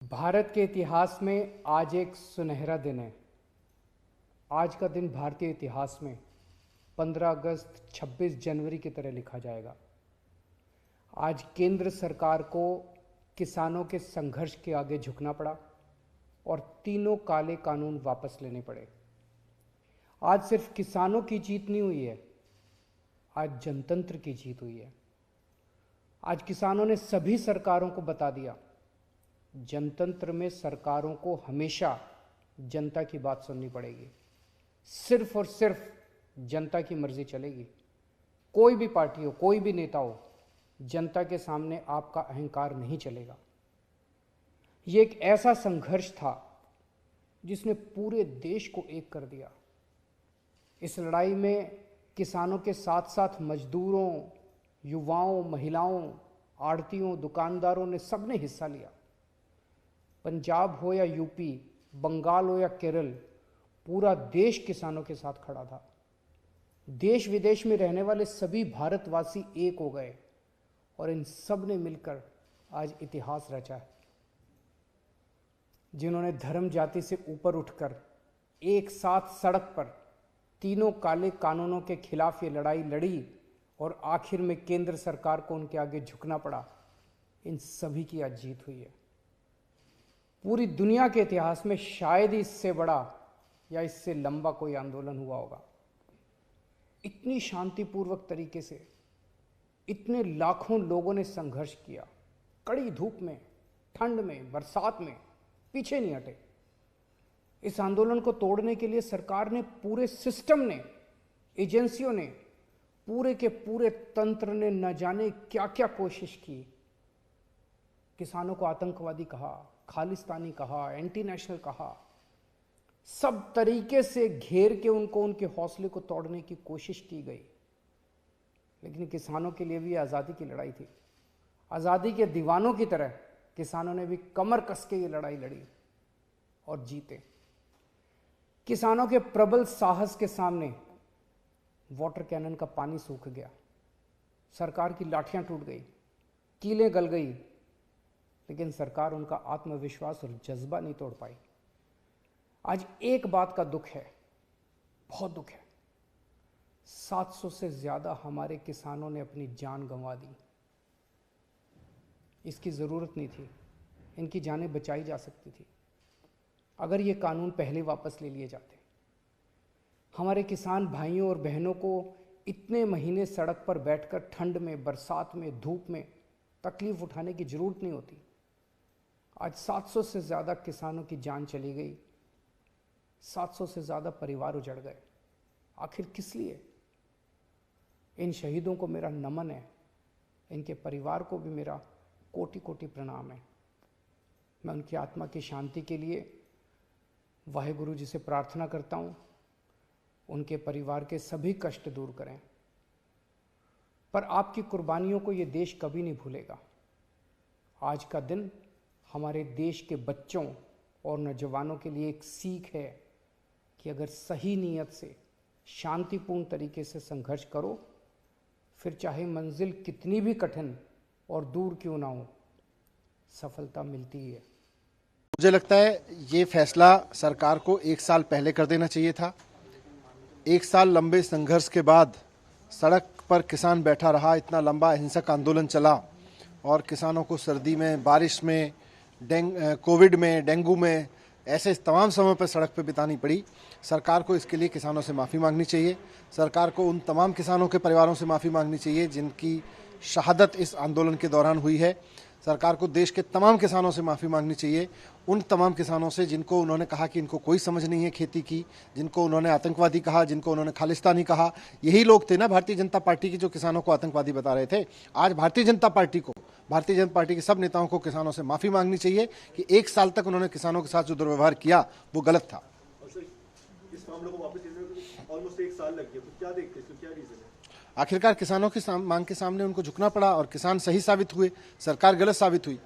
भारत के इतिहास में आज एक सुनहरा दिन है। आज का दिन भारतीय इतिहास में 15 अगस्त 26 जनवरी की तरह लिखा जाएगा। आज केंद्र सरकार को किसानों के संघर्ष के आगे झुकना पड़ा और तीनों काले कानून वापस लेने पड़े। आज सिर्फ किसानों की जीत नहीं हुई है, आज जनतंत्र की जीत हुई है। आज किसानों ने सभी सरकारों को बता दिया, जनतंत्र में सरकारों को हमेशा जनता की बात सुननी पड़ेगी। सिर्फ और सिर्फ जनता की मर्जी चलेगी। कोई भी पार्टी हो, कोई भी नेता हो, जनता के सामने आपका अहंकार नहीं चलेगा। ये एक ऐसा संघर्ष था जिसने पूरे देश को एक कर दिया। इस लड़ाई में किसानों के साथ साथ मजदूरों, युवाओं, महिलाओं, आड़तियों, दुकानदारों ने सबने हिस्सा लिया। पंजाब हो या यूपी, बंगाल हो या केरल, पूरा देश किसानों के साथ खड़ा था। देश विदेश में रहने वाले सभी भारतवासी एक हो गए और इन सब ने मिलकर आज इतिहास रचा है। जिन्होंने धर्म जाति से ऊपर उठकर एक साथ सड़क पर तीनों काले कानूनों के खिलाफ ये लड़ाई लड़ी और आखिर में केंद्र सरकार को उनके आगे झुकना पड़ा, इन सभी की आज जीत हुई है। पूरी दुनिया के इतिहास में शायद ही इससे बड़ा या इससे लंबा कोई आंदोलन हुआ होगा। इतनी शांतिपूर्वक तरीके से इतने लाखों लोगों ने संघर्ष किया, कड़ी धूप में, ठंड में, बरसात में, पीछे नहीं हटे। इस आंदोलन को तोड़ने के लिए सरकार ने, पूरे सिस्टम ने, एजेंसियों ने, पूरे के पूरे तंत्र ने न जाने क्या क्या कोशिश की। किसानों को आतंकवादी कहा, खालिस्तानी कहा, एंटी नेशनल कहा, सब तरीके से घेर के उनको, उनके हौसले को तोड़ने की कोशिश की गई। लेकिन किसानों के लिए भी आज़ादी की लड़ाई थी। आज़ादी के दीवानों की तरह किसानों ने भी कमर कस के ये लड़ाई लड़ी और जीते। किसानों के प्रबल साहस के सामने वाटर कैनन का पानी सूख गया, सरकार की लाठियां टूट गई, कीलें गल गई, लेकिन सरकार उनका आत्मविश्वास और जज्बा नहीं तोड़ पाई। आज एक बात का दुख है, बहुत दुख है, 700 से ज्यादा हमारे किसानों ने अपनी जान गंवा दी। इसकी जरूरत नहीं थी, इनकी जानें बचाई जा सकती थी अगर ये कानून पहले वापस ले लिए जाते। हमारे किसान भाइयों और बहनों को इतने महीने सड़क पर बैठकर ठंड में, बरसात में, धूप में तकलीफ उठाने की जरूरत नहीं होती। आज 700 से ज़्यादा किसानों की जान चली गई, 700 से ज़्यादा परिवार उजड़ गए। आखिर किस लिए? इन शहीदों को मेरा नमन है, इनके परिवार को भी मेरा कोटि कोटि प्रणाम है। मैं उनकी आत्मा की शांति के लिए वाहेगुरु जी से प्रार्थना करता हूँ, उनके परिवार के सभी कष्ट दूर करें। पर आपकी कुर्बानियों को ये देश कभी नहीं भूलेगा। आज का दिन हमारे देश के बच्चों और नौजवानों के लिए एक सीख है कि अगर सही नीयत से, शांतिपूर्ण तरीके से संघर्ष करो, फिर चाहे मंजिल कितनी भी कठिन और दूर क्यों ना हो, सफलता मिलती ही है। मुझे लगता है ये फैसला सरकार को 1 साल पहले कर देना चाहिए था। 1 साल लंबे संघर्ष के बाद सड़क पर किसान बैठा रहा, इतना लंबा हिंसक आंदोलन चला और किसानों को सर्दी में, बारिश में, कोविड में, डेंगू में, ऐसे तमाम समय पर सड़क पर बितानी पड़ी। सरकार को इसके लिए किसानों से माफ़ी मांगनी चाहिए। सरकार को उन तमाम किसानों के परिवारों से माफ़ी मांगनी चाहिए जिनकी शहादत इस आंदोलन के दौरान हुई है। सरकार को देश के तमाम किसानों से माफ़ी मांगनी चाहिए, उन तमाम किसानों से जिनको उन्होंने कहा कि इनको कोई समझ नहीं है खेती की, जिनको उन्होंने आतंकवादी कहा, जिनको उन्होंने खालिस्तानी कहा। यही लोग थे ना भारतीय जनता पार्टी की जो किसानों को आतंकवादी बता रहे थे। आज भारतीय जनता पार्टी के सब नेताओं को किसानों से माफ़ी मांगनी चाहिए कि 1 साल तक उन्होंने किसानों के साथ जो दुर्व्यवहार किया वो गलत था। इस मामले को वापस लेने में ऑलमोस्ट 1 साल लग गया, तो क्या देखते हैं, क्या रीजन है? आखिरकार किसानों की मांग के सामने उनको झुकना पड़ा और किसान सही साबित हुए, सरकार गलत साबित हुई।